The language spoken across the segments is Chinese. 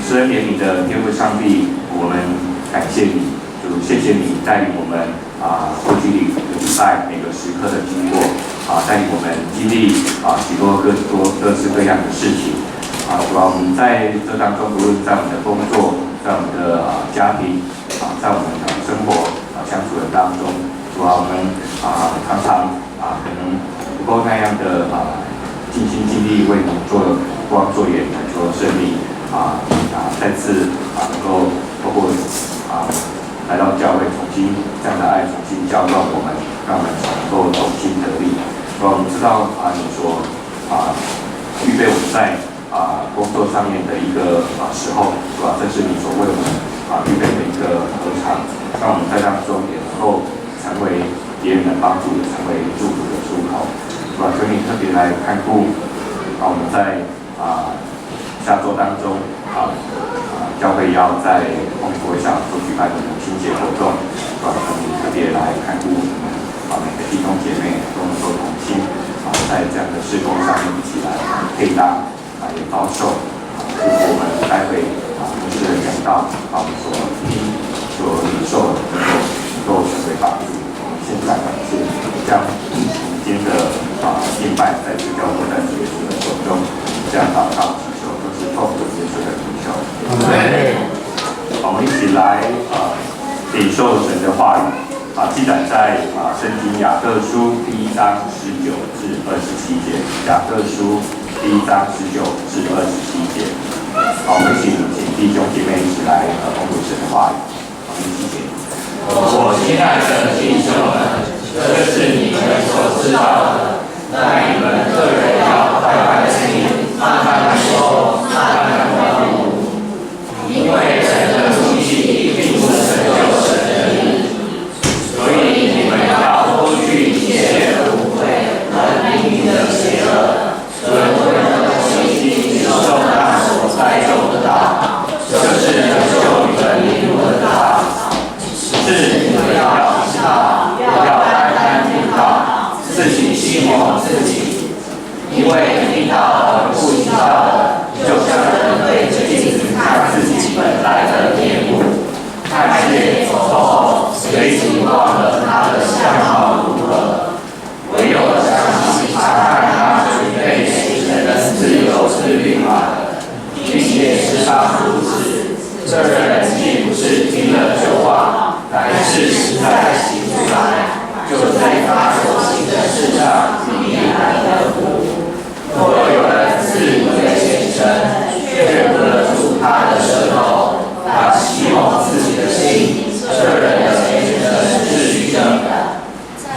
施恩怜悯的天父上帝，我们感谢你，主，谢谢你带领我们过去一个礼拜每个时刻的经过带领我们经历许多各式各样的事情主要我们在这当中，无论在我们的工作，在我们的家庭在我们的生活相处的当中，主要我们常常可能不够那样的尽心尽力为你做光做盐做生命再次能够透过来到教会，重新这样的爱重新教导我们，让我们能够重新得力。我们知道你所预备我们在工作上面的一个时候，是吧？这是你所为我们预备的一个合场，让我们在当中也能够成为别人的帮助，也成为祝福的出口，是吧？求你特别来看顾我们在下周当中教会要在红福会上所举办的母亲节活动，是吧？求你特别来看顾我们每个弟兄姐妹都能够同心在这样的事工上面一起来配搭也保守祝福我们待会牧师的讲道我们所听所领受的能够成为帮助。我们现在感谢将今天的敬拜再次交托在主耶稣的手中，这样祷告祈求都是奉主耶稣的名求。我们一起来领受神的话语记载在圣经雅各书第1章19至27节，雅各书第1章19至27节。我们请弟兄姐妹一起来恭读神的话语。我们一起念。我亲爱的弟兄们，这是你们所知道的，但你们个人要快快听，慢慢说，慢慢关顾，因为神的怒气并不成就神的义，所以你们要脱去一切的污秽和灵里的邪恶，纯纯的信心受那所栽种的道，就是能救你们灵魂的道。是你们要知道，不要单单听到，自己信奉自己，因为听到而不行道的，就像人对着镜子看自己本来的面目，看见走后，随即忘了他的相貌如何，唯有想起查看他准备使人自由自律法的，并且时常如此，这人既不是听了就忘，乃是实在行出来，就在他所行的事上必然得福。若有人自以为虔诚，却不能住他的舌头，他欺蒙自己的心，这人的虔诚是虚正的。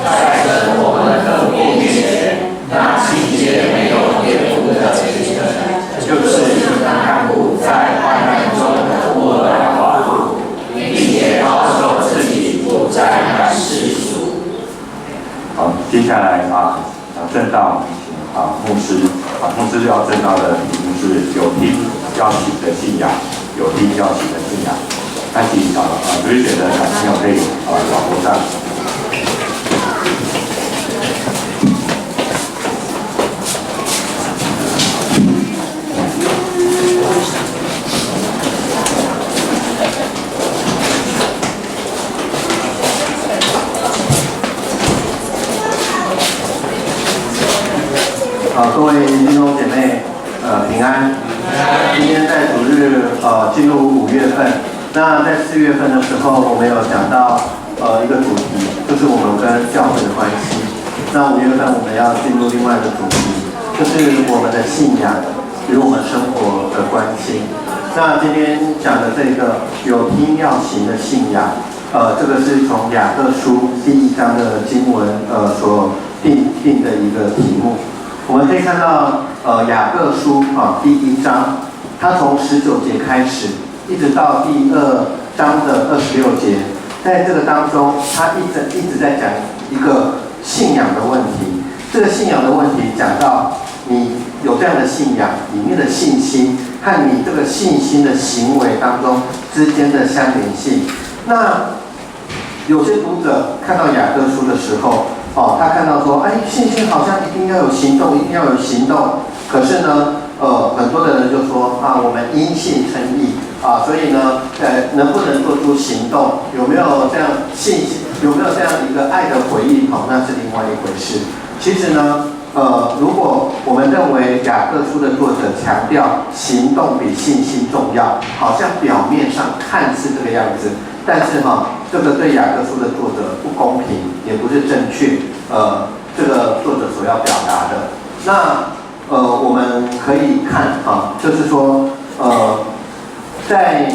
在跟我们的父面前，那境界没有颠覆的虔诚，就是你看顾在患难中的孤儿寡妇，并且保守自己不沾染世俗。好，接下来正道牧师要正道的题目是有听要行的信仰，有听要行的信仰。那请主日学的小朋友可以往桌上。各位弟兄姐妹，平安。今天在主日进入5月份，那在4月份的时候，我们有讲到一个主题，就是我们跟教会的关系。那5月份我们要进入另外一个主题，就是我们的信仰与我们生活的关系。那今天讲的这个有听要行的信仰，这个是从雅各书第1章的经文所定的一个题目。我们可以看到，雅各书第1章，它从19节开始，一直到第2章的26节，在这个当中，它一直在讲一个信仰的问题。这个信仰的问题讲到你有这样的信仰里面的信心和你这个信心的行为当中之间的相连性。那有些读者看到雅各书的时候，他看到说，信心好像一定要有行动，可是呢，很多的人就说我们因信称义，所以呢，能不能做出行动，有没有这样信心，有没有这样一个爱的回应，那是另外一回事。其实呢，如果我们认为雅各书的作者强调行动比信心重要，好像表面上看似这个样子，但是这个对雅各书的作者不公平，也不是正确。这个作者所要表达的，那我们可以看就是说在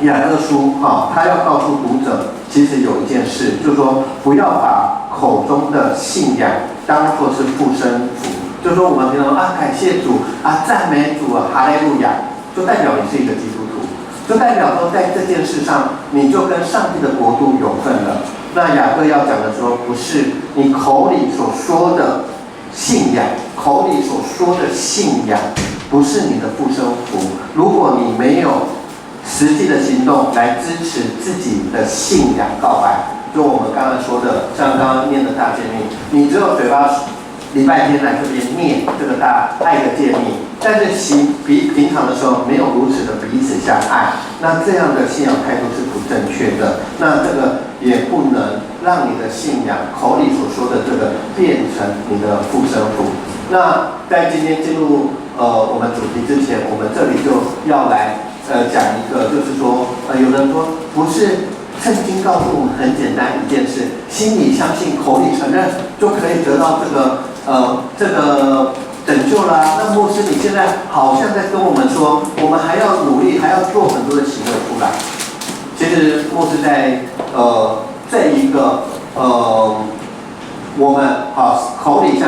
雅各书他要告诉读者，其实有一件事，就是说不要把口中的信仰当作是附身符，就是说我们平常感谢主赞美主哈利路亚，就代表你是一个基督徒，就代表说在这件事上你就跟上帝的国度有份了。那雅各要讲的说，不是你口里所说的信仰，口里所说的信仰不是你的附身符，如果你没有实际的行动来支持自己的信仰告白，就我们刚才说的，像刚刚念的大诫命，你只有嘴巴礼拜天来这边念这个大爱的诫命，但是平常的时候没有如此的彼此相爱，那这样的信仰态度是不正确的。那这个也不能让你的信仰口里所说的这个变成你的附身符。那在今天进入我们主题之前，我们这里就要来讲一个，就是说有人说不是。圣经告诉我们很简单一件事，心里相信，口里承认，就可以得到这个拯救啦。那牧师，你现在好像在跟我们说，我们还要努力，还要做很多的行为出来。其实牧师在这一个我们口里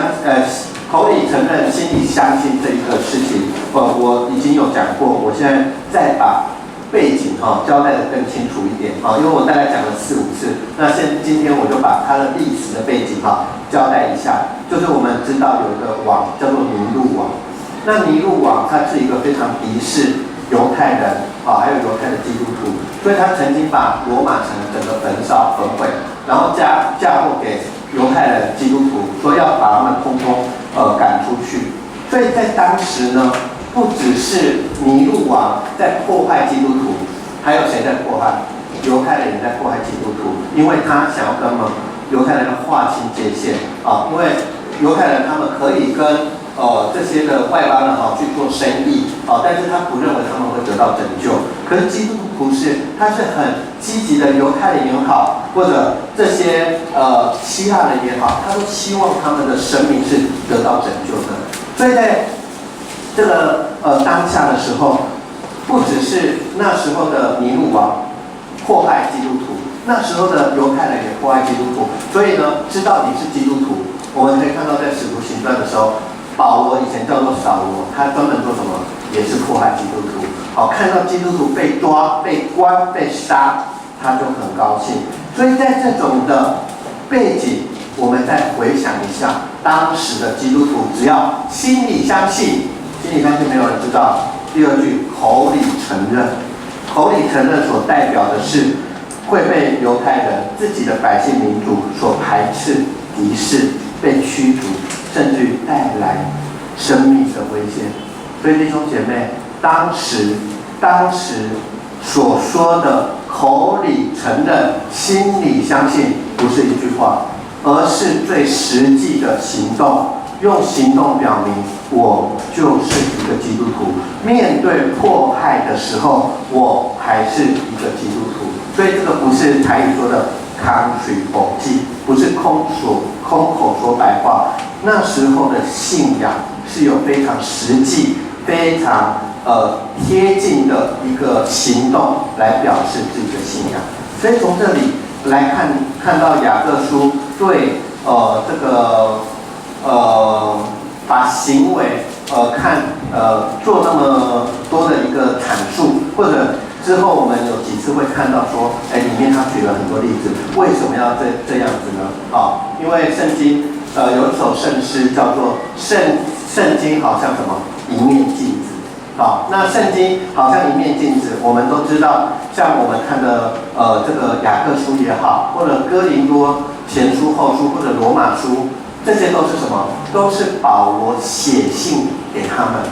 承认，心里相信这一个事情，我已经有讲过，我现在再把背景交代得更清楚一点因为我大概讲了4、5次，那今天我就把它的历史的背景交代一下。就是我们知道有一个王叫做尼禄王，那尼禄王他是一个非常敌视犹太人还有犹太的基督徒，所以他曾经把罗马城整个焚烧焚毁，然后嫁祸给犹太人基督徒，说要把他们通通赶出去。所以在当时呢，不只是尼禄王在破坏基督徒，还有谁在破坏？犹太人也在破坏基督徒，因为他想要跟犹太人划清界限因为犹太人他们可以跟这些的外邦人去做生意但是他不认为他们会得到拯救。可是基督徒他是很积极的，犹太人也好，或者这些希腊人也好，他都希望他们的生命是得到拯救的。所以在这个当下的时候，不只是那时候的尼禄王迫害基督徒，那时候的犹太人也迫害基督徒。所以呢，知道你是基督徒，我们可以看到在使徒行传的时候，保罗以前叫做扫罗，他专门做什么？也是迫害基督徒。看到基督徒被抓、被关、被杀，他就很高兴。所以在这种的背景，我们再回想一下，当时的基督徒只要心里相信，心里相信没有人知道。第二句，口里承认，口里承认所代表的是会被犹太人自己的百姓民族所排斥、敌视、被驱逐，甚至于带来生命的危险。所以弟兄姐妹，当时所说的口里承认、心里相信，不是一句话，而是最实际的行动。用行动表明我就是一个基督徒，面对迫害的时候，我还是一个基督徒。所以这个不是台语说的康水否记，不是空口说白话。那时候的信仰是有非常实际、非常贴近的一个行动来表示自己的信仰。所以从这里来看到雅各书对这个把行为做那么多的一个阐述，或者之后我们有几次会看到说，里面他举了很多例子，为什么要这样子呢？因为圣经有一首圣诗叫做圣经好像什么一面镜子。那圣经好像一面镜子，我们都知道，像我们看的这个雅各书也好，或者哥林多前书后书，或者罗马书，这些都是什么？都是保罗写信给他们。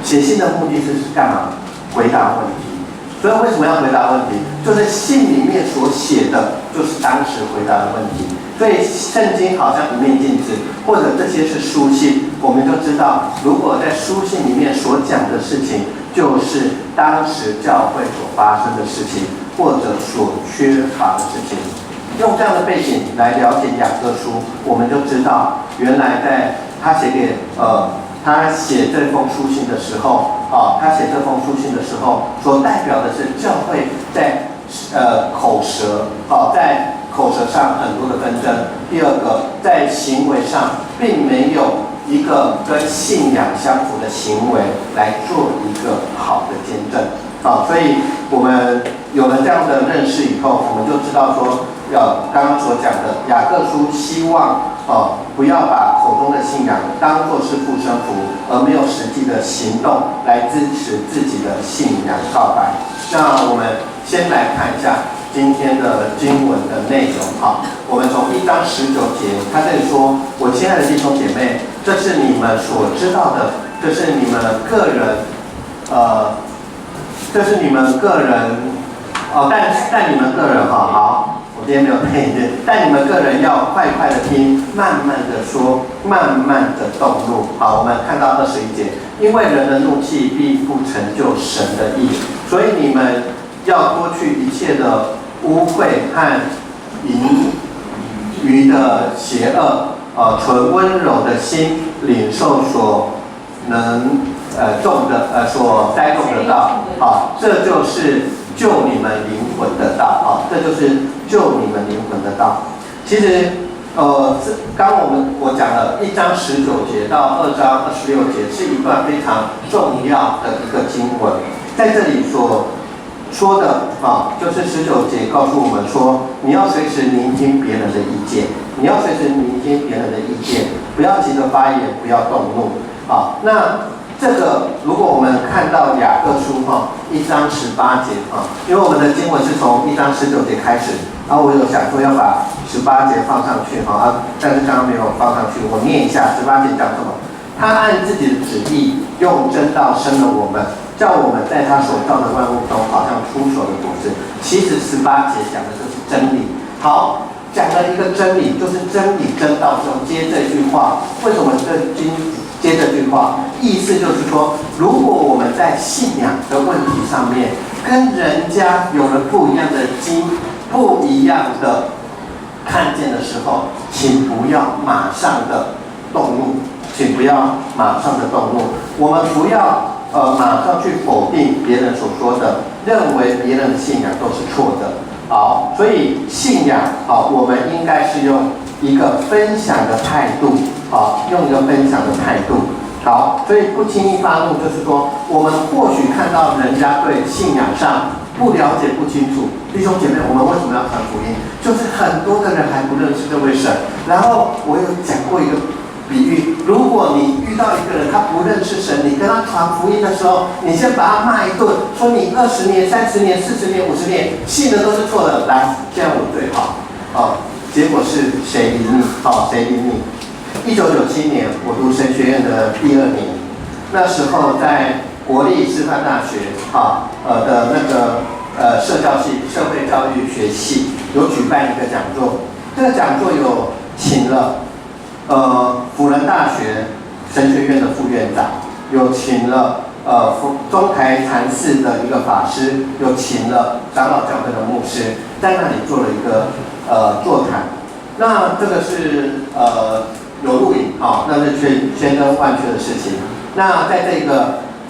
写信的目的是干嘛？回答问题。所以为什么要回答问题？就是信里面所写的，就是当时回答的问题。所以圣经好像一面镜子，或者这些是书信，我们就知道，如果在书信里面所讲的事情，就是当时教会所发生的事情，或者所缺乏的事情。用这样的背景来了解雅各书，我们就知道，原来在他写这封书信的时候，他写这封书信的时候，所代表的是教会在口舌，在口舌上很多的纷争。第二个，在行为上并没有一个跟信仰相符的行为来做一个好的见证。所以我们有了这样的认识以后，我们就知道说，刚刚所讲的雅各书，希望不要把口中的信仰当作是护身符，而没有实际的行动来支持自己的信仰告白。那我们先来看一下今天的经文的内容。我们从1章19节，他这里说：“我亲爱的弟兄姐妹，这是你们所知道的，这是你们个人，这是你们个人，但你们个人好。”我今天没有配置，但你们个人要快快的听，慢慢的说，慢慢的动怒。我们看到21节，因为人的怒气必不成就神的义，所以你们要脱去一切的污秽和淫余的邪恶，存温柔的心，领受所能所栽种的道。这就是救你们灵魂的道。这就是救你们灵魂的道。其实，刚我讲了1章19节到2章26节是一段非常重要的一个经文，在这里所说的就是19节告诉我们说，你要随时聆听别人的意见，你要随时聆听别人的意见，不要急着发言，不要动怒。那这个如果我们看到雅各书1章18节因为我们的经文是从1章19节开始，然后我有想说要把18节放上去但是刚刚没有放上去，我念一下18节讲什么。他按自己的旨意用真道生了我们，叫我们在他所造的万物中好像出手的果子。其实18节讲的就是真理。好，讲了一个真理，就是真理真道中接这句话。为什么接这句话？意思就是说，如果我们在信仰的问题上面跟人家有了不一样的看见的时候，请不要马上的动怒，请不要马上的动怒。我们不要马上去否定别人所说的，认为别人的信仰都是错的。好，所以信仰我们应该是用一个分享的态度，用一个分享的态度。好，所以不轻易发怒，就是说，我们或许看到人家对信仰上不了解、不清楚，弟兄姐妹，我们为什么要传福音？就是很多的人还不认识这位神。然后我有讲过一个比喻，如果你遇到一个人他不认识神，你跟他传福音的时候，你先把他骂一顿，说你20年、30年、40年、50年信的都是错的，来，这样我最好。结果是谁理你？谁理你？1997年，我读神学院的第2年，那时候在国立师范大学的那个社会教育学系有举办一个讲座，这个讲座有请了辅仁大学神学院的副院长，有请了中台禅寺的一个法师，有请了长老教会的牧师，在那里做了一个座谈。那这个是有录影，那是千真万确的事情。那在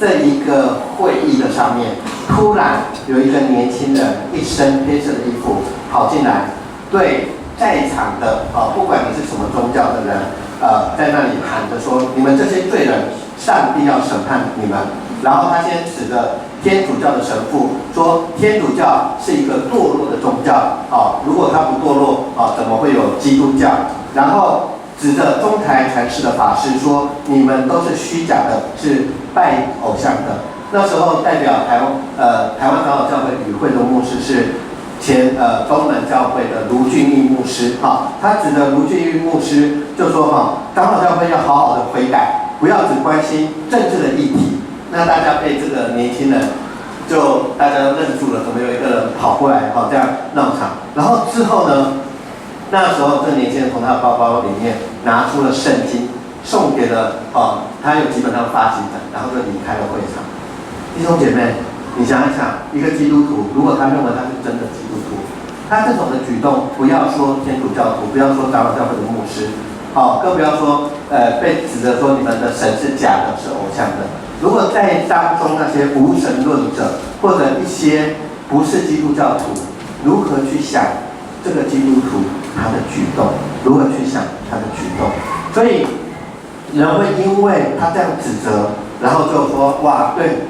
这一个会议的上面，突然有一个年轻人，一身黑色的衣服跑进来，对在场的不管你是什么宗教的人，在那里喊着说：“你们这些罪人，上帝要审判你们。”然后他先指着天主教的神父说：“天主教是一个堕落的宗教，如果他不堕落，怎么会有基督教？”然后指着中台禅师的法师说：“你们都是虚假的，是拜偶像的。”那时候代表台湾长老教会与会的牧师是前东门教会的卢俊义牧师，他指着卢俊义牧师就说：“长老教会要好好的悔改，不要只关心政治的议题。”那大家被这个年轻人就大家都愣住了，怎么有一个人跑过来这样闹场？然后之后呢，那时候这年轻人从他的包包里面拿出了圣经，送给了他有几本他的发行本，然后就离开了会场。弟兄姐妹，你想一想，一个基督徒，如果他认为他是真的基督徒，他这种的举动，不要说天主教徒，不要说长老教会的牧师，更不要说被指责说你们的神是假的，是偶像的。如果在当中那些无神论者或者一些不是基督教徒，如何去想这个基督徒他的举动？如何去想他的举动？所以人会因为他这样指责，然后就说哇，对，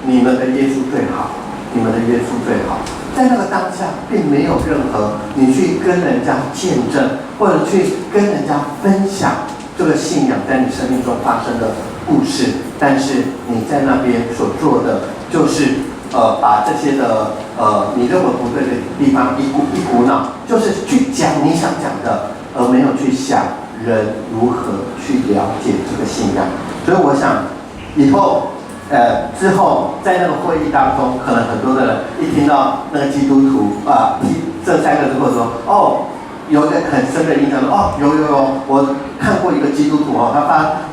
你们的耶稣最好，你们的耶稣最好。在那个当下，并没有任何你去跟人家见证，或者去跟人家分享这个信仰在你生命中发生的故事，但是你在那边所做的，就是把这些的你认为不对的地方一股脑，就是去讲你想讲的，而没有去想人如何去了解这个信仰。所以我想以后之后在那个会议当中，可能很多的人一听到那个基督徒这三个字，或者说有一个很深的印象，有，我看过一个基督徒他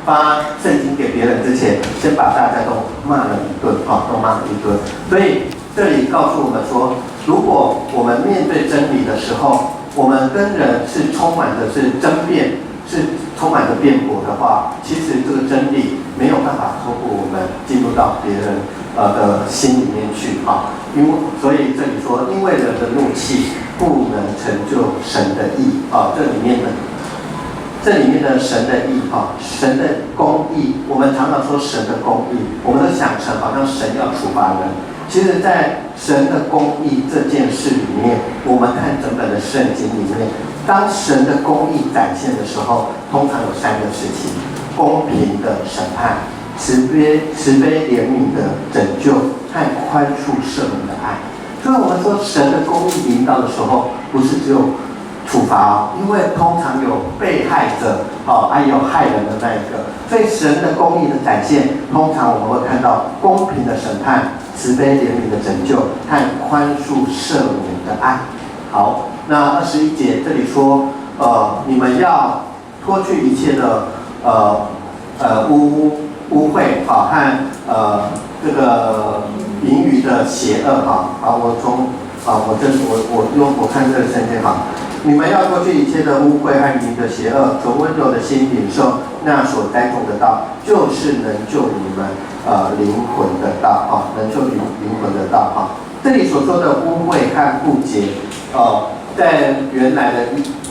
发圣经给别人之前，先把大家都骂了一顿都骂了一顿。所以这里告诉我们说，如果我们面对真理的时候，我们跟人是充满的是争辩，是充满着辩驳的话，其实这个真理没有办法透过我们进入到别人的心里面去所以这里说，因为人的怒气不能成就神的义这里面的神的义神的公义，我们常常说神的公义，我们都想成好像神要处罚人。其实在神的公义这件事里面，我们看整本的圣经里面，当神的公义展现的时候，通常有三个事情：公平的审判、慈悲怜悯的拯救和宽恕赦免的爱。所以我们说神的公义临到的时候，不是只有处罚因为通常有被害者还有害人的那一个。所以神的公义的展现，通常我们会看到公平的审判、慈悲怜悯的拯救和宽恕赦免的爱。好，那21节这里说，你们要脱去一切的污秽和这个淫语的邪恶我看这个圣经你们要脱去一切的污秽和淫的邪恶，从温柔的心领受那所栽种的道，就是能救你们灵魂的道能救灵魂的道这里所说的污秽和不洁在原来的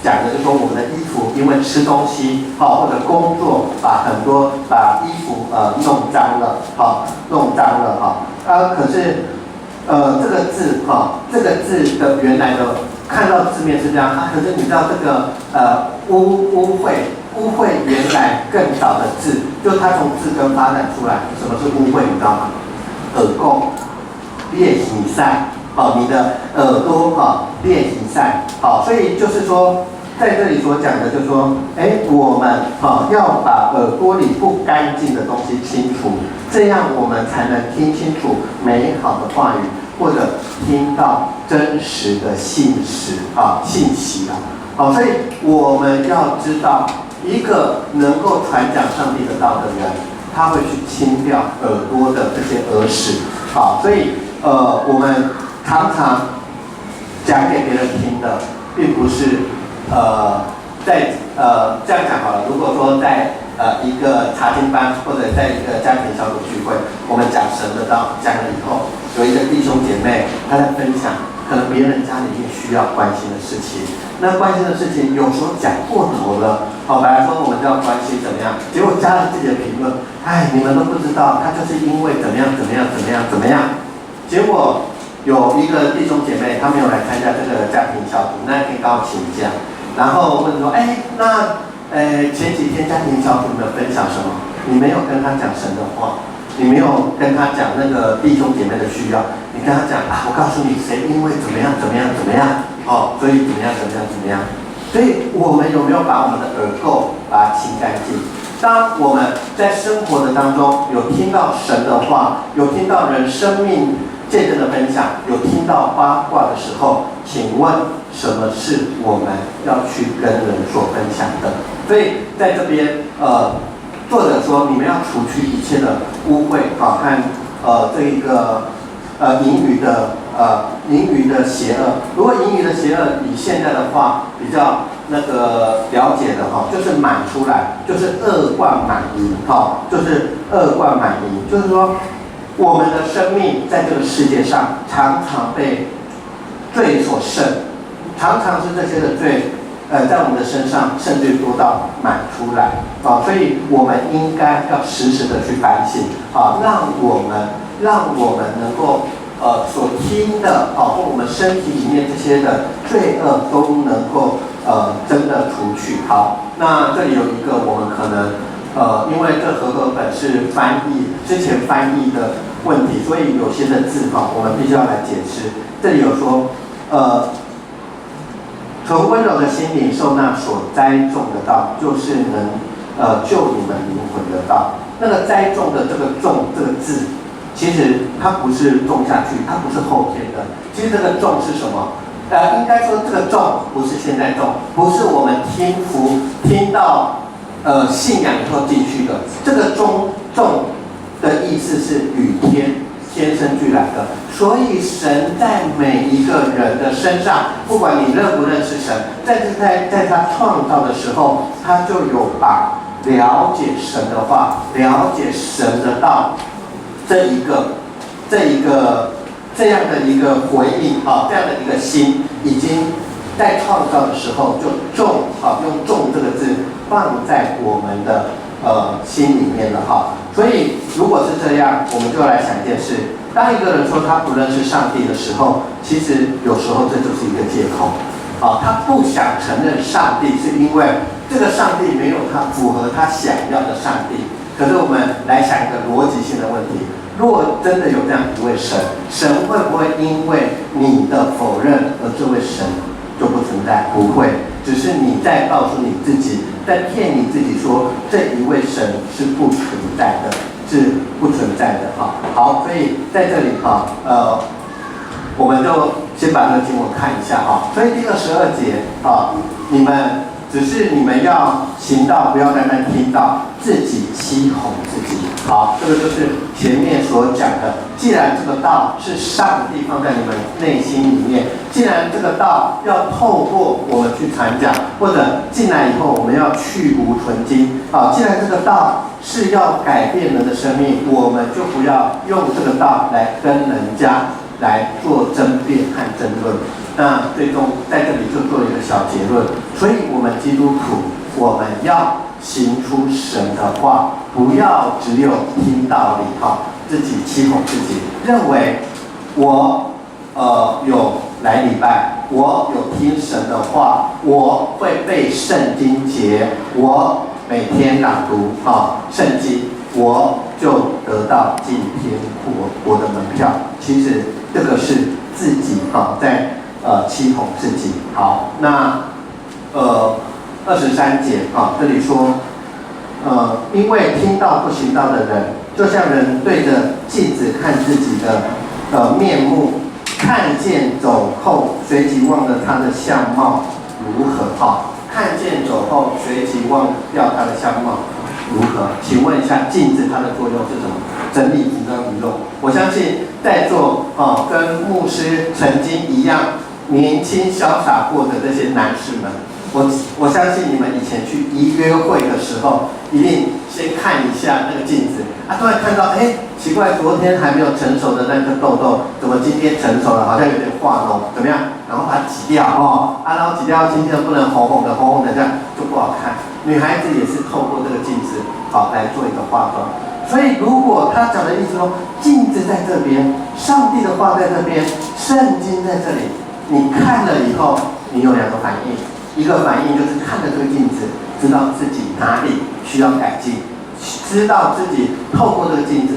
讲的就是说，我们的衣服因为吃东西或者工作，把衣服弄脏了可是这个字的原来的看到字面是这样可是你知道这个污秽原来更早的字，就它从字根发展出来。什么是污秽？你知道吗？耳垢、裂形塞你的耳朵裂形塞所以就是说，在这里所讲的就是说，我们要把耳朵里不干净的东西清除，这样我们才能听清楚美好的话语，或者听到真实的信息所以我们要知道，一个能够传讲上帝的道的人，他会去清掉耳朵的这些耳屎所以我们常常讲给别人听的，并不是这样讲好了。如果说在一个查经班或者在一个家庭小组聚会，我们讲神的道，讲了以后，有一个弟兄姐妹他在分享可能别人家里面需要关心的事情，那关心的事情有时候讲过头了本来说我们就要关心怎么样，结果加了自己的评论，你们都不知道，他就是因为怎么样，结果有一个弟兄姐妹，他没有来参加这个家庭小组，那天刚好请假，然后问说，前几天家庭小组你们分享什么？你没有跟他讲神的话，你没有跟他讲那个弟兄姐妹的需要，你跟他讲我告诉你谁因为怎么样，所以怎么样，所以我们有没有把我们的耳垢把它清干净？当我们在生活的当中有听到神的话，有听到人生命见证的分享，有听到八卦的时候，请问什么是我们要去跟人所分享的？所以在这边，作者说你们要除去一切的污秽和这一个淫语的邪恶。如果淫语的邪恶以现在的话比较那个了解的哈，就是满出来，就是恶贯满盈哈，就是恶贯满盈，就是说我们的生命在这个世界上常常被罪所胜，常常是这些的罪在我们的身上甚至多到满出来啊，所以我们应该要时时的去反省啊，让我们能够所听的或我们身体里面这些的罪恶都能够真的除去。好，那这里有一个我们可能因为这和合本是之前翻译的问题，所以有些的字我们必须要来解释。这里有说从温柔的心领受那所栽种的道，就是能救你们灵魂的道。那个栽种的这个种这个字，其实它不是种下去，它不是后天的。其实这个种是什么？应该说这个种不是现在种，不是我们听到信仰以后进去的。这个种的意思是与天生俱来的，所以神在每一个人的身上，不管你认不认识神，在他创造的时候，他就有把了解神的话、了解神的道这样的一个回应这样的一个心，已经在创造的时候就种用种这个字放在我们的心里面了所以如果是这样，我们就来想一件事：当一个人说他不认识上帝的时候，其实有时候这就是一个借口他不想承认上帝，是因为这个上帝没有符合他想要的上帝。可是我们来想一个逻辑性的问题：若真的有这样一位神，神会不会因为你的否认而这位神就不存在？不会，只是你在告诉你自己，在骗你自己说这一位神是不存在的，是不存在的好，所以在这里我们就先把这个经文看一下所以第22节你们要行道，不要单单听到，自己欺哄自己。好，这个就是前面所讲的。既然这个道是上帝放在你们内心里面，既然这个道要透过我们去传讲，或者进来以后我们要去无存精。既然这个道是要改变人的生命，我们就不要用这个道来跟人家来做争辩和争论。那最终在这里就做了一个小结论，所以我们基督徒，我们要行出神的话，不要只有听道理自己欺哄自己，认为我有来礼拜，我有听神的话，我会背圣经节，我每天朗读圣经，我就得到进天国的门票。其实这个是自己在欺哄自己。好，那23节这里说因为听到不行道的人，就像人对着镜子看自己的面目，看见走后随即忘了他的相貌如何看见走后随即忘掉他的相貌如何？请问一下，镜子它的作用是什么？整理服装仪容。我相信在座跟牧师曾经一样年轻潇洒过的这些男士们，我相信你们以前去约会的时候，一定先看一下那个镜子突然看到奇怪，昨天还没有成熟的那个痘痘，怎么今天成熟了？好像有点化脓，怎么样？然后把它挤掉然后挤掉，今天不能红红的，这样就不好看。女孩子也是透过这个镜子来做一个化妆。所以如果他讲的意思说，镜子在这边，上帝的话在这边，圣经在这里，你看了以后，你有2个反应。一个反应就是看着这个镜子，知道自己哪里需要改进，知道自己透过这个镜子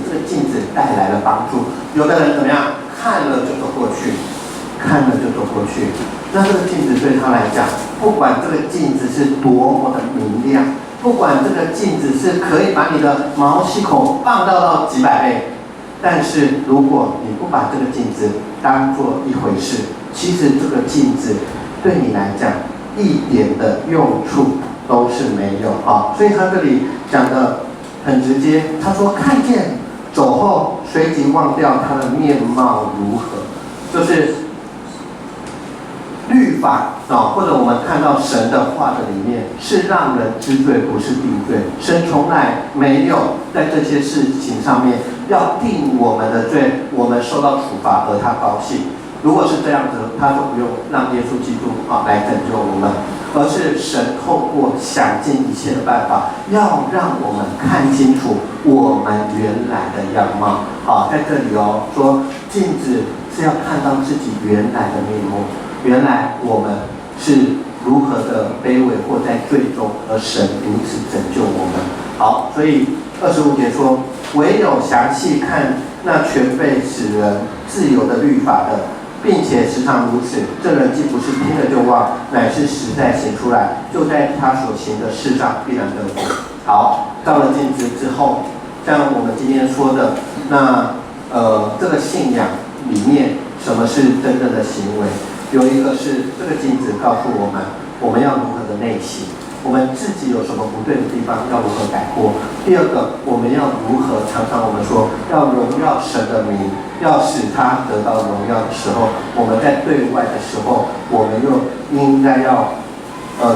带来了帮助。有的人怎么样？看了就走过去，那这个镜子对他来讲，不管这个镜子是多么的明亮，不管这个镜子是可以把你的毛细孔放大到几百倍，但是如果你不把这个镜子当做一回事，其实这个镜子对你来讲一点的用处都是没有啊。所以他这里讲的很直接，他说看见走后随即忘掉他的面貌如何，就是律法或者我们看到神的话的里面是让人知罪，不是定罪。神从来没有在这些事情上面要定我们的罪，我们受到处罚而他高兴。如果是这样子，他就不用让耶稣基督来拯救我们，而是神透过想尽一切的办法，要让我们看清楚我们原来的样貌。在这里说镜子是要看到自己原来的面目。原来我们是如何的卑微或在罪中，而神如此拯救我们。好，所以25节说，唯有详细看那全被使人自由的律法的，并且时常如此，这人既不是听了就忘，乃是实在行出来，就在他所行的事上必然得福。好，照了镜子之后，像我们今天说的，那这个信仰里面什么是真正的行为？有一个是这个镜子告诉我们，我们要如何的内省，我们自己有什么不对的地方要如何改过。第二个，我们要如何，常常我们说要荣耀神的名，要使他得到荣耀的时候，我们在对外的时候，我们又应该要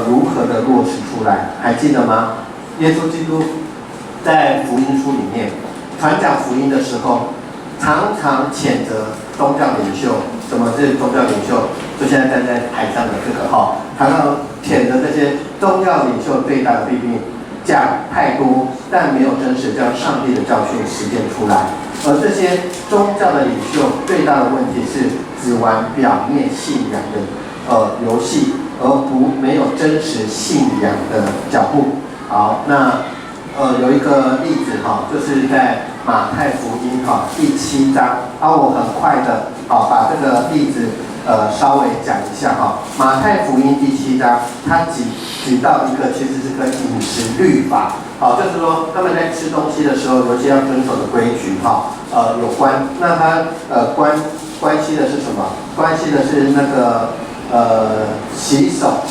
如何的落实出来。还记得吗？耶稣基督在福音书里面传讲福音的时候，常常谴责宗教领袖。什么是宗教领袖？就现在站在台上的这个常常谴责这些宗教领袖最大的弊病，讲太多，但没有真实将上帝的教训实践出来。而这些宗教的领袖最大的问题是只玩表面信仰的游戏，而没有真实信仰的脚步。好，那有一个例子就是在马太福音第7章我很快的把这个例子稍微讲一下马太福音第7章，他举到一个其实是跟饮食律法就是说他们在吃东西的时候有一些要遵守的规矩有关。那它关系的是什么？关系的是那个洗手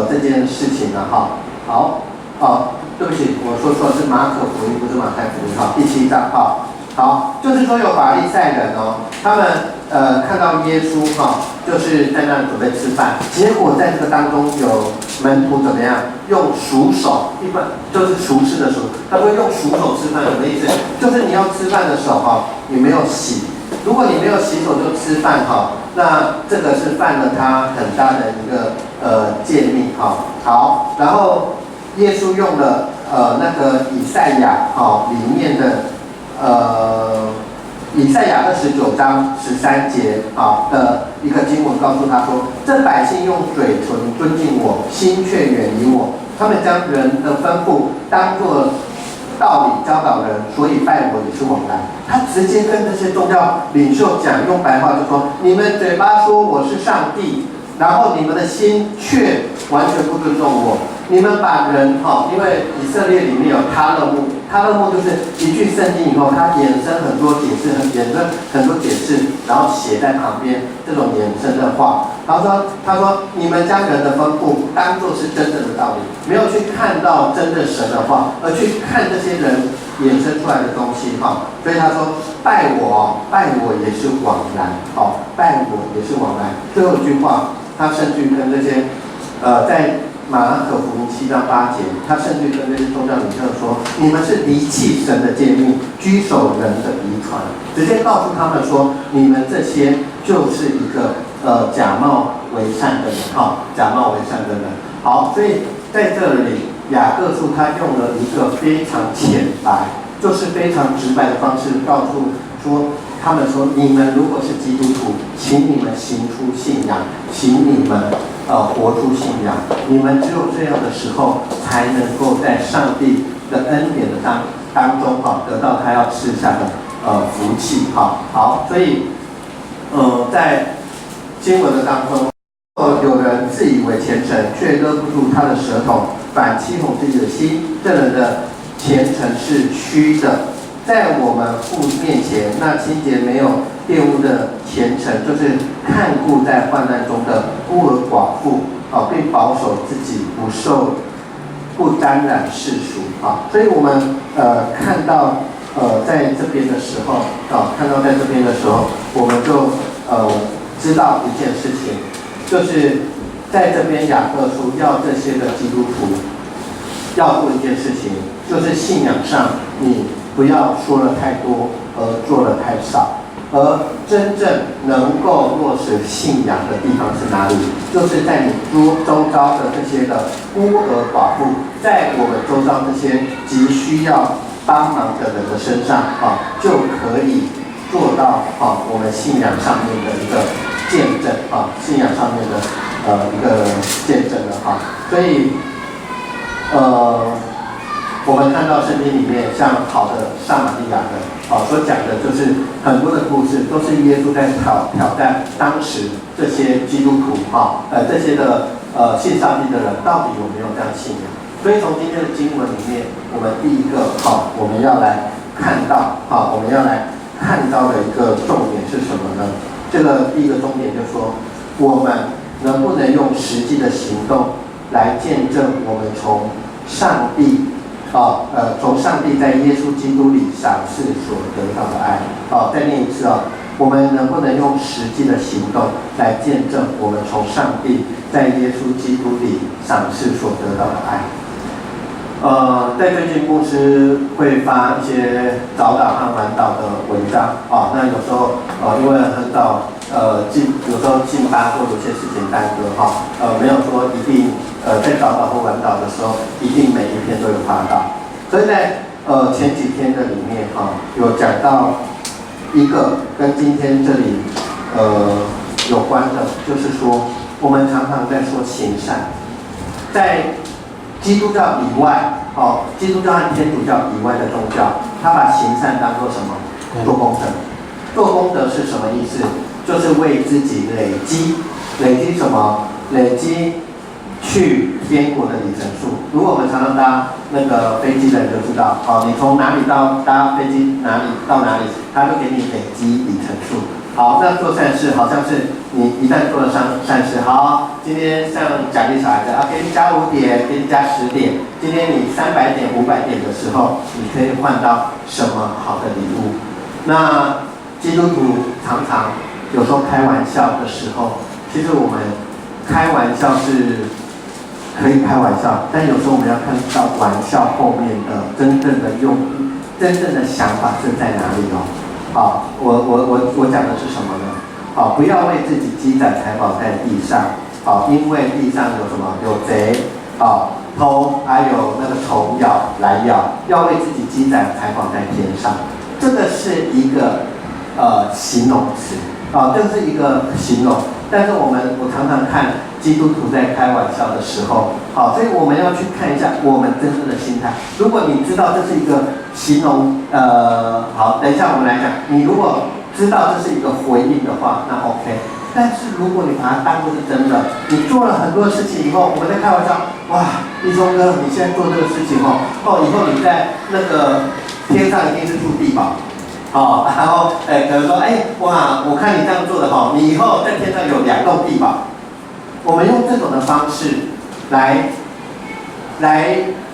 这件事情好对不起，我说错了，是马可福音，不是马太福音第7章好，就是说有法利赛人他们看到耶稣就是在那里准备吃饭，结果在这个当中有门徒怎么样？用熟手，一般就是厨师的手，他会用熟手吃饭，什么意思？就是你要吃饭的手你没有洗，如果你没有洗手就吃饭那这个是犯了他很大的一个诫命好，然后耶稣用了那个以赛亚里面的以赛亚29章13节的一个经文告诉他说，这百姓用嘴唇尊敬我，心却远离我，他们将人的吩咐当作道理教导人，所以拜我也是枉然。他直接跟这些宗教领袖讲，用白话就说，你们嘴巴说我是上帝，然后你们的心却完全不尊重我。你们把人因为以色列里面有他勒木，他勒木就是一句圣经以后，他衍生很多解释，然后写在旁边这种衍生的话。他说你们将人的吩咐当作是真正的道理，没有去看到真正神的话，而去看这些人衍生出来的东西所以他说拜我也是枉然拜我也是枉然。最后一句话，他甚至跟这些在马可福音7章8节，他甚至跟这些宗教领袖说，你们是离弃神的诫命，居守人的遗传，直接告诉他们说，你们这些就是一个假冒为善的人假冒为善的人。好，所以在这里雅各书他用了一个非常浅白，就是非常直白的方式告诉说，他们说，你们如果是基督徒，请你们行出信仰，请你们活出信仰。你们只有这样的时候，才能够在上帝的恩典的当中得到他要赐下的福气好，所以在经文的当中，有人自以为虔诚，却勒不住他的舌头，反欺哄自己的心，这人的虔诚是虚的。在我们父面前，那清洁没有玷污的虔诚，就是看顾在患难中的孤儿寡妇，并保守自己不沾染世俗啊。所以我们看到在这边的时候我们就知道一件事情，就是在这边雅各书要这些的基督徒要做一件事情，就是信仰上你不要说了太多而做了太少，而真正能够落实信仰的地方是哪里？就是在你周遭的这些的孤儿寡妇，在我们周遭这些急需要帮忙的人的身上就可以做到我们信仰上面的一个见证信仰上面的一个见证了所以我们看到圣经里面像好的撒玛利亚人所讲的就是很多的故事，都是耶稣在挑战当时这些基督徒这些的信上帝的人到底有没有这样信仰。所以从今天的经文里面，我们第一个我们要来看到我们要来看到的一个重点是什么呢？这个第一个重点就是说，我们能不能用实际的行动来见证我们从上帝从上帝在耶稣基督里赏赐所得到的爱再念一次我们能不能用实际的行动来见证我们从上帝在耶稣基督里赏赐所得到的爱？在最近牧师会发一些早祷和晚祷的文章那有时候因为很早有时候进班或有些事情耽搁没有说一定在早祷或晚祷的时候一定每一篇都有发到，所以在前几天的里面有讲到一个跟今天这里有关的，就是说我们常常在说行善，在基督教以外基督教和天主教以外的宗教，他把行善当作什么？做功德。做功德是什么意思？就是为自己累积什么？累积去天国的里程数。如果我们常常搭那个飞机的人就知道你从哪里到搭飞机哪里到哪里，他就给你累积里程数。好，那做善事好像是你一旦做了善事，好，今天像奖励小孩子给你加5点，给你加10点，今天你300点、500点的时候，你可以换到什么好的礼物？那基督徒常常有时候开玩笑的时候，其实我们开玩笑是可以开玩笑，但有时候我们要看到玩笑后面的真正的用意、真正的想法是在哪里我讲的是什么呢？不要为自己积攒财宝在地上因为地上有什么？有贼偷，还有那个虫咬来咬，要为自己积攒财宝在天上。这个是一个形容词这是一个形容，但是我常常看基督徒在开玩笑的时候所以我们要去看一下我们真正的心态。如果你知道这是一个形容好，等一下我们来讲，你如果知道这是一个回应的话，那 OK。但是如果你把它当作是真的，你做了很多事情以后，我们在开玩笑，哇，立中哥，你现在做这个事情以后你在那个天上一定是住地堡然后可能说哇，我看你这样做的你以后在天上有2栋地堡。我们用这种的方式来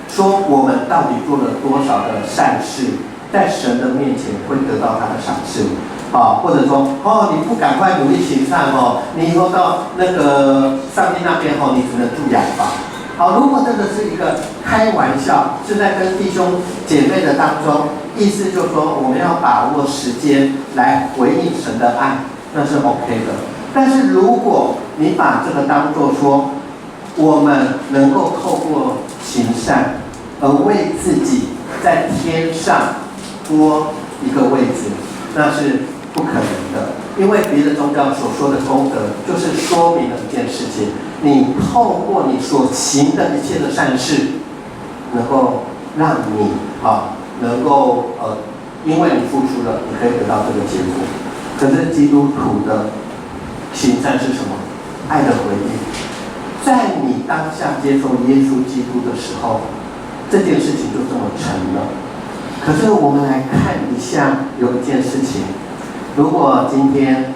说我们到底做了多少的善事，在神的面前会得到他的赏赐或者说你不赶快努力行善你以后到那个上帝那边你只能住洋房。好，如果这个是一个开玩笑，是在跟弟兄姐妹的当中，意思就是说我们要把握时间来回应神的爱，那是 OK 的。但是如果你把这个当作说我们能够透过行善而为自己在天上多一个位置，那是不可能的。因为别的宗教所说的功德，就是说明了一件事情：你透过你所行的一切的善事，能够让你能够因为你付出了，你可以得到这个结果。可是基督徒的行善是什么？爱的回应。在你当下接受耶稣基督的时候，这件事情就这么成了。可是我们来看一下，有一件事情，如果今天，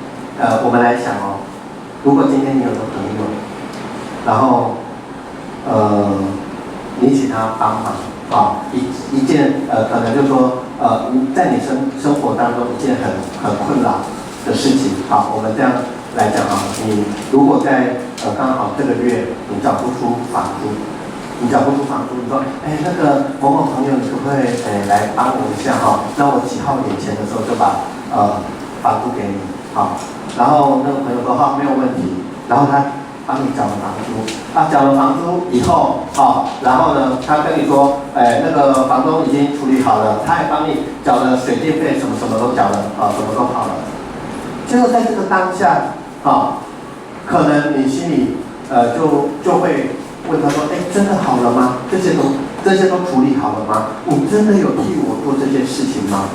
我们来想哦，如果今天你有个朋友，然后，你请他帮忙啊，一件可能就说在你生活当中一件很困扰的事情，好，我们这样来讲啊，你如果在刚好这个月你找不出房租，你说，那个某某朋友，你可不可以来帮我一下哈？那我几号点钱的时候就把房租给你，好，然后那个朋友说好，没有问题，然后他帮你缴了房租，缴了房租以后，然后呢，他跟你说，那个房东已经处理好了，他还帮你缴了水电费，什么都缴了，什么都好了。结果在这个当下，可能你心里就会问他说，真的好了吗？这些都处理好了吗？你真的有替我做这件事情吗？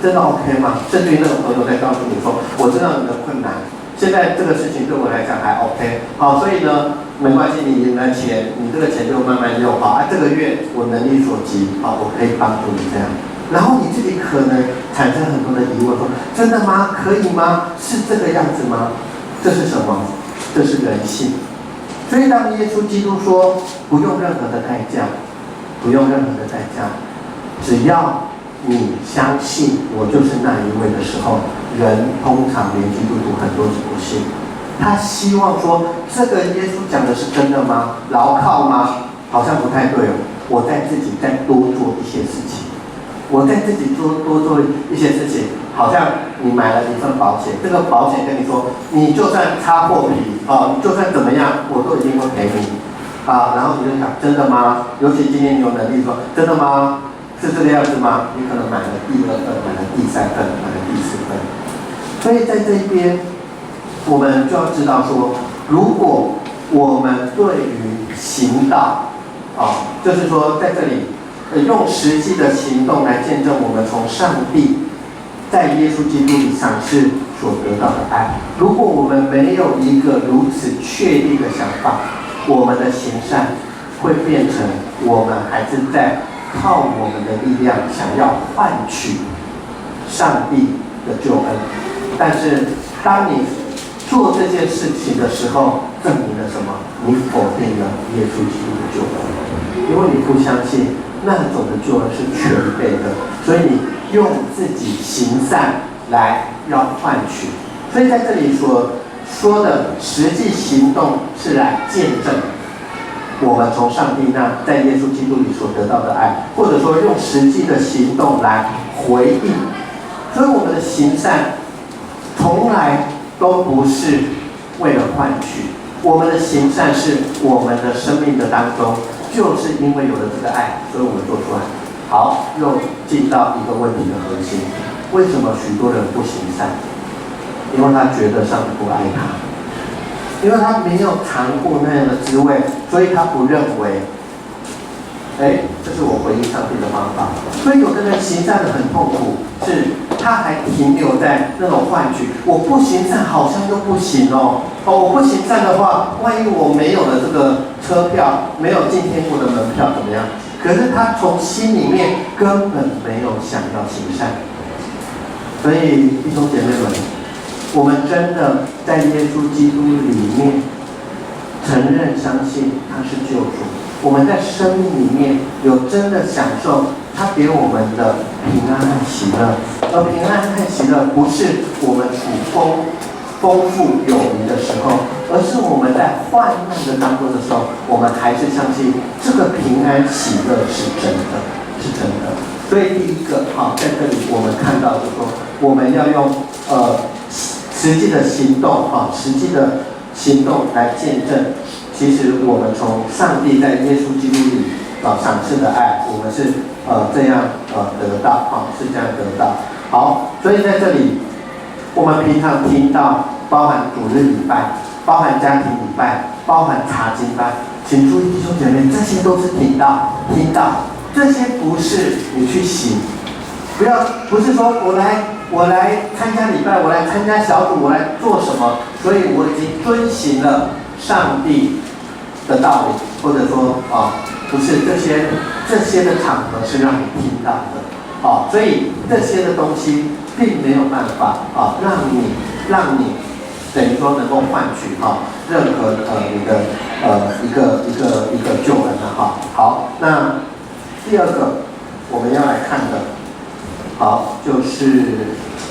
真的 OK 吗？甚至于那个朋友在告诉你说，我知道你的困难，现在这个事情对我来讲还 OK， 好，所以呢，没关系，你赢了钱，你这个钱就慢慢用，好，这个月我能力所及，好，我可以帮助你这样。然后你自己可能产生很多的疑问，说真的吗？可以吗？是这个样子吗？这是什么？这是人性。所以当耶稣基督说不用任何的代价，不用任何的代价，只要你相信我就是那一位的时候，人通常连基督徒很多是不信。他希望说这个耶稣讲的是真的吗？牢靠吗？好像不太对哦。我自己再多做一些事情，我再自己多做一些事情，好像你买了一份保险，这个保险跟你说，你就算擦破皮你就算怎么样，我都一定会赔你然后你就想，真的吗？尤其今天你有能力说，真的吗？是这个样子吗？你可能买了第2份，买了第3份，买了第4份。所以在这一边，我们就要知道说，如果我们对于行道就是说在这里用实际的行动来见证我们从上帝在耶稣基督里赏赐所得到的爱。如果我们没有一个如此确定的想法，我们的行善会变成我们还是在靠我们的力量想要换取上帝的救恩。但是当你做这件事情的时候，证明了什么？你否定了耶稣基督的救恩，因为你不相信那种的救恩是全备的，所以你用自己行善来要换取。所以在这里所说的实际行动是来见证我们从上帝那在耶稣基督里所得到的爱，或者说用实际的行动来回应。所以我们的行善从来都不是为了换取，我们的行善是我们的生命的当中，就是因为有了这个爱，所以我们做出来。好，又进到一个问题的核心：为什么许多人不行善？因为他觉得上帝不爱他，因为他没有尝过那样的滋味，所以他不认为，这是我回应上帝的方法。所以有的人行善的很痛苦，是他还停留在那种换取，我不行善好像又不行我不行善的话，万一我没有了这个车票，没有进天国的门票怎么样？可是他从心里面根本没有想要行善。所以弟兄姐妹们，我们真的在耶稣基督里面承认相信他是救主，我们在生命里面有真的享受他给我们的平安和喜乐。而平安和喜乐不是我们处丰富有余的时候，而是我们在患难的当中的时候，我们还是相信这个平安喜乐是真的，是真的。所以第一个在这里我们看到就是说，我们要用实际的行动实际的行动来见证，其实我们从上帝在耶稣基督里赏赐的爱，我们是这样得到是这样得到。好，所以在这里我们平常听到包含主日礼拜，包含家庭礼拜，包含查经班，请注意弟兄姐妹，这些都是听到，这些不是你去行，不是说我来参加礼拜，我来参加小组，我来做什么，所以我已经遵行了上帝的道理，或者说不是这些的场合是让你听到的，所以这些的东西并没有办法让你等于说能够换取任何你的一个救恩好，那第二个我们要来看的，就是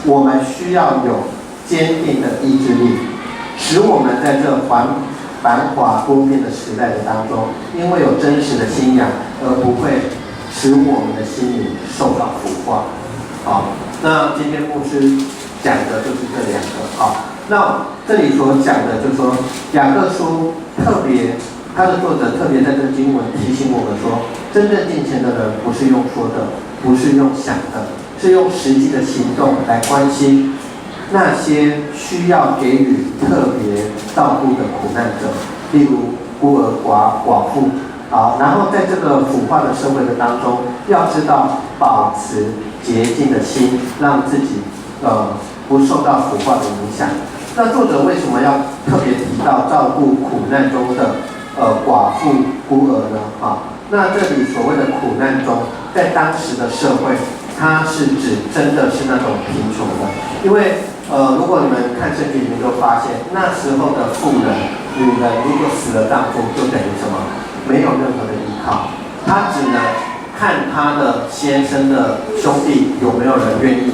我们需要有坚定的意志力，使我们在这繁华多变的时代的当中，因为有真实的信仰，而不会使我们的心灵受到腐化。那今天牧师讲的就是这两个。那这里所讲的就是说，雅各书他的作者特别在这经文提醒我们说，真正敬虔的人不是用说的，不是用想的，是用实际的行动来关心那些需要给予特别照顾的苦难者，例如孤儿寡妇。然后在这个腐化的社会的当中，要知道保持洁净的心，让自己不受到腐化的影响。那作者为什么要特别提到照顾苦难中的寡妇孤儿呢？那这里所谓的苦难中，在当时的社会，它是指真的是那种贫穷的，因为如果你们看圣经里面就发现，那时候的妇人、女人如果死了丈夫，就等于什么？没有任何的依靠，她只能看她的先生的兄弟有没有人愿意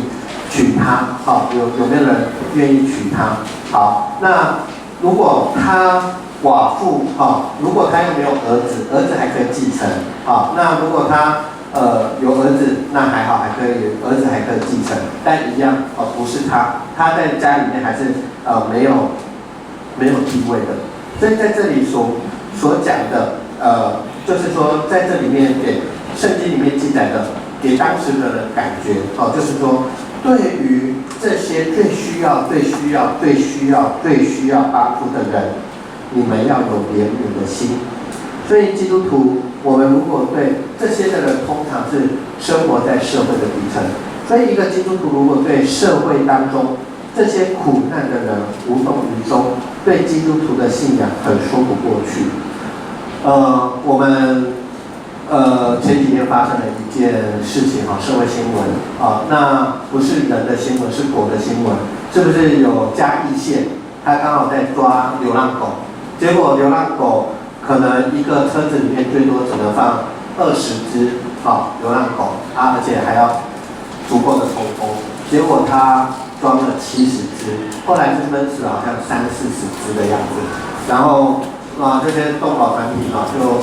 娶她，有没有人愿意娶她？好，那如果她寡妇，如果她又没有儿子，儿子还可以继承，那如果她有儿子，那还好，还可以，儿子还可以继承，但一样不是她在家里面还是没有地位的。所以在这里所讲的就是说在这里面给圣经里面记载的，给当时的人感觉就是说，对于这些最需要帮助的人，你们要有怜悯的心。所以基督徒，我们如果对这些的人，通常是生活在社会的底层，所以一个基督徒如果对社会当中这些苦难的人无动于衷，对基督徒的信仰很说不过去。我们前几天发生了一件事情社会新闻那不是人的新闻，是狗的新闻，是不是有嘉义县，他刚好在抓流浪狗，结果流浪狗可能一个车子里面最多只能放20只流浪狗而且还要足够的通风，结果他装了70只，后来是闷死好像30-40只的样子，然后这些动保团体就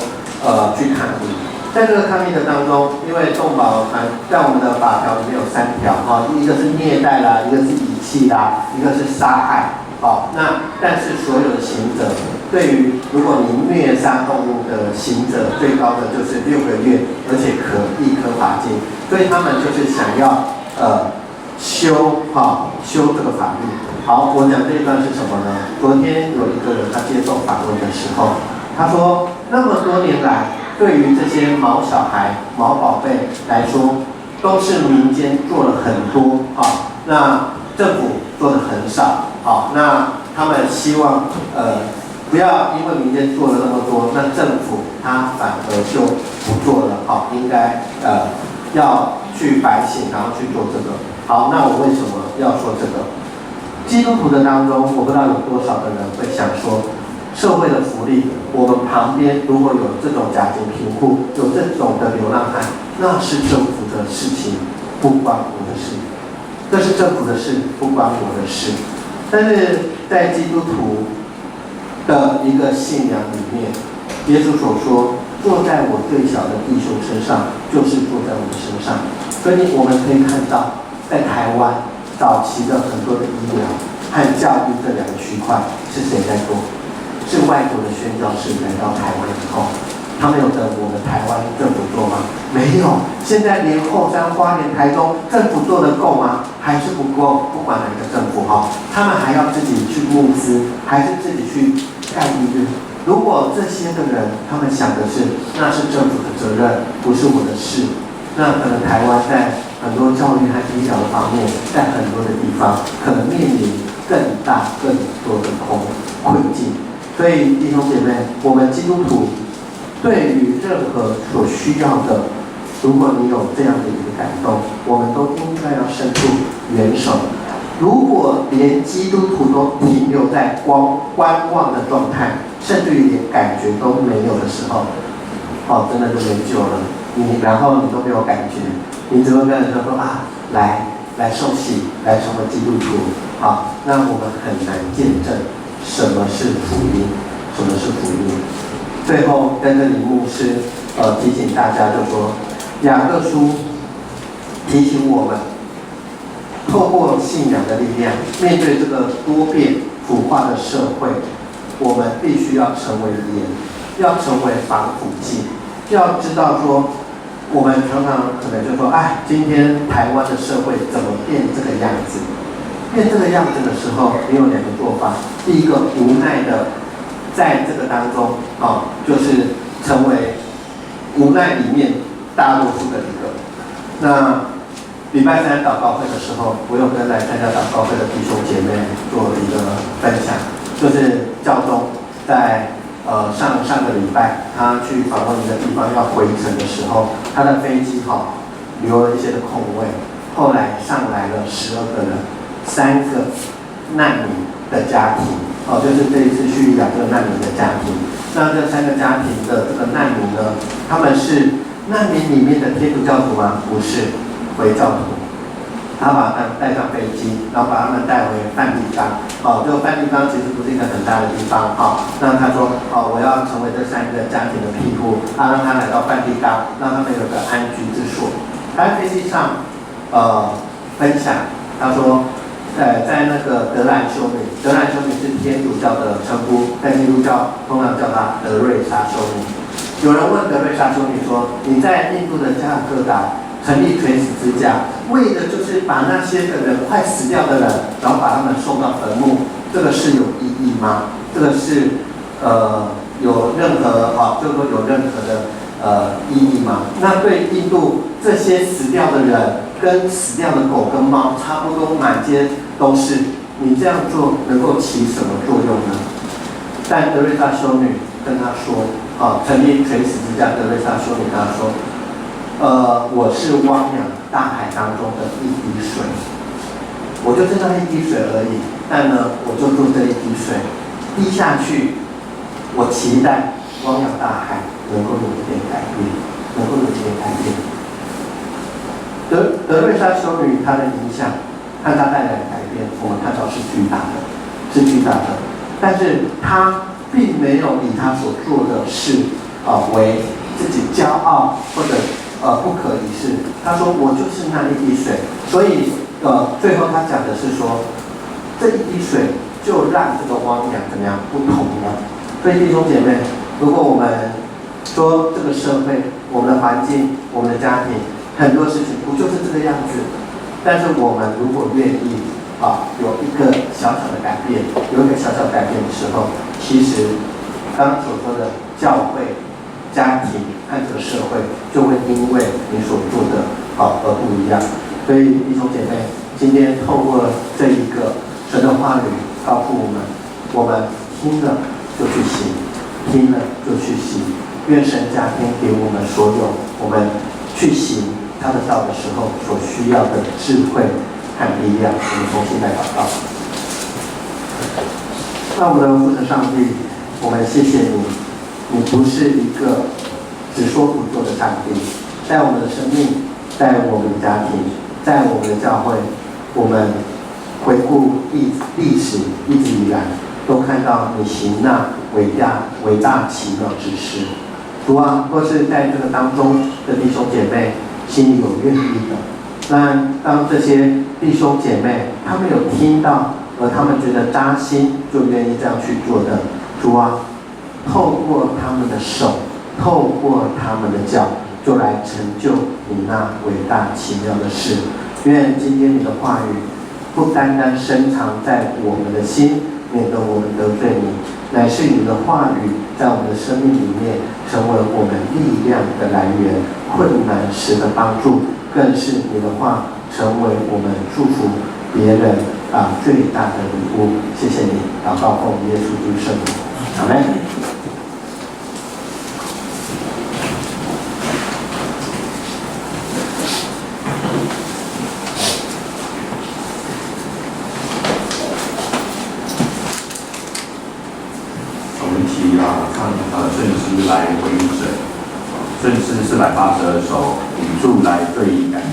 去抗议。在这个抗议的当中，因为动保团在我们的法条里面有3条一个是虐待啦，一个是遗弃啦，一个是杀害那但是所有的刑责，对于如果你虐杀动物的刑责，最高的就是6个月，而且可1颗罚金，所以他们就是想要修这个法律。好，我讲这一段是什么呢？昨天有一个人他接受访问的时候，他说那么多年来，对于这些毛小孩、毛宝贝来说，都是民间做了很多那政府做的很少那他们希望不要因为民间做了那么多，那政府他反而就不做了应该要去反省，然后去做这个。好，那我为什么要说这个？基督徒的当中，我不知道有多少的人会想说，社会的福利，我们旁边如果有这种家庭贫苦，有这种的流浪汉，那是政府的事情，不关我的事。这是政府的事，不关我的事。但是在基督徒的一个信仰里面，耶稣所说，坐在我最小的弟兄身上，就是坐在我的身上。所以我们可以看到，在台湾早期的很多的医疗和教育这2个区块是谁在做？是外国的宣教士来到台湾以后，他们有等我们台湾政府做吗？没有。现在连后山、花莲、台中政府做得够吗？还是不够。不管哪个政府他们还要自己去募资，还是自己去盖医院。如果这些的人他们想的是那是政府的责任，不是我的事，那可能台湾在很多教育和医疗的方面，在很多的地方可能面临更大更多的困境。所以弟兄姐妹，我们基督徒对于任何所需要的，如果你有这样的一个感动，我们都应该要伸出援手。如果连基督徒都停留在观望的状态，甚至于连感觉都没有的时候，真的就没救了。然后你都没有感觉，你只会跟人说啊，来受洗，来成为基督徒，那我们很难见证什么是福音，什么是福音。最后跟着李牧师提醒大家，就说雅各书提醒我们，透过信仰的力量，面对这个多变腐化的社会，我们必须要成为盐，要成为防腐剂。要知道说，我们常常可能就说，今天台湾的社会怎么变这个样子？变这个样子的时候，你有2个做法。第一个，无奈的在这个当中，就是成为无奈里面大多数的一个。那礼拜3祷告会的时候，我有跟来参加祷告会的弟兄姐妹做一个分享，就是教宗在上个礼拜他去访问一个地方要回程的时候，他的飞机留了一些的空位，后来上来了12个人，3个难民的家庭，就是这一次叙利亚这个难民的家庭。那这3个家庭的这个难民呢，他们是难民里面的天主教徒吗？不是，回教徒。他把他们带上飞机，然后把他们带回梵蒂冈。这个梵蒂冈其实不是一个很大的地方。那他说，我要成为这3个家庭的庇护，让他来到梵蒂冈，让他们有个安居之所。他在飞机上，分享，他说，在那个德兰修女是天主教的称呼，在基督教通常叫她德瑞莎修女。有人问德瑞莎修女说：“你在印度的加尔各答成立垂死之家，为的就是把那些的人快死掉的人，然后把他们送到坟墓，这个是有意义吗？这个是有任何就是说有任何的意义吗？那对印度这些死掉的人跟死掉的狗跟猫差不多，满街都是，你这样做能够起什么作用呢？”但德瑞莎修女跟他说，成立垂死之家，德瑞莎修女跟他说，我是汪洋大海当中的一滴水，我就是那一滴水而已。但呢，我就做这一滴水，滴下去，我期待汪洋大海能够有一点改变，能够有一点改变。德瑞莎修女她的影响和她带来的改变，我们看到是巨大的，是巨大的。但是她并没有以她所做的事为自己骄傲或者不可一世。她说我就是那一滴水，所以最后她讲的是说，这一滴水就让这个汪洋怎么样不同了。所以弟兄姐妹，如果我们说这个社会、我们的环境、我们的家庭，很多事情不就是这个样子？但是我们如果愿意有一个小小的改变，有一个小小的改变的时候，其实刚刚所说的教会、家庭和这个社会就会因为你所做的而不一样。所以弟兄姐妹，今天透过这一个神的话语告诉我们听了就去行，听了就去行。愿神加添给我们所有我们去行他的道的时候所需要的智慧和力量。我们重新来祷告。那我们的父神上帝，我们谢谢你，你不是一个只说不做的上帝，在我们的生命，在我们的家庭，在我们的教会，我们回顾历史一直以来，都看到你行那伟大奇妙之事。主啊，或是在这个当中的弟兄姐妹心里有愿意的，那当这些弟兄姐妹他们有听到，而他们觉得扎心，就愿意这样去做的，主啊，透过他们的手，透过他们的脚，就来成就你那伟大奇妙的事。愿今天你的话语不单单深藏在我们的心，免得我们得罪你，乃是你的话语在我们的生命里面成为我们力量的来源，困难时的帮助，更是你的话成为我们祝福别人最大的礼物。谢谢你，祷告奉耶稣基督圣名。阿门。我们一起唱圣诗来回应神。圣诗482首，语助来对应感觉。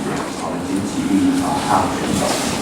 我们请起立唱全首。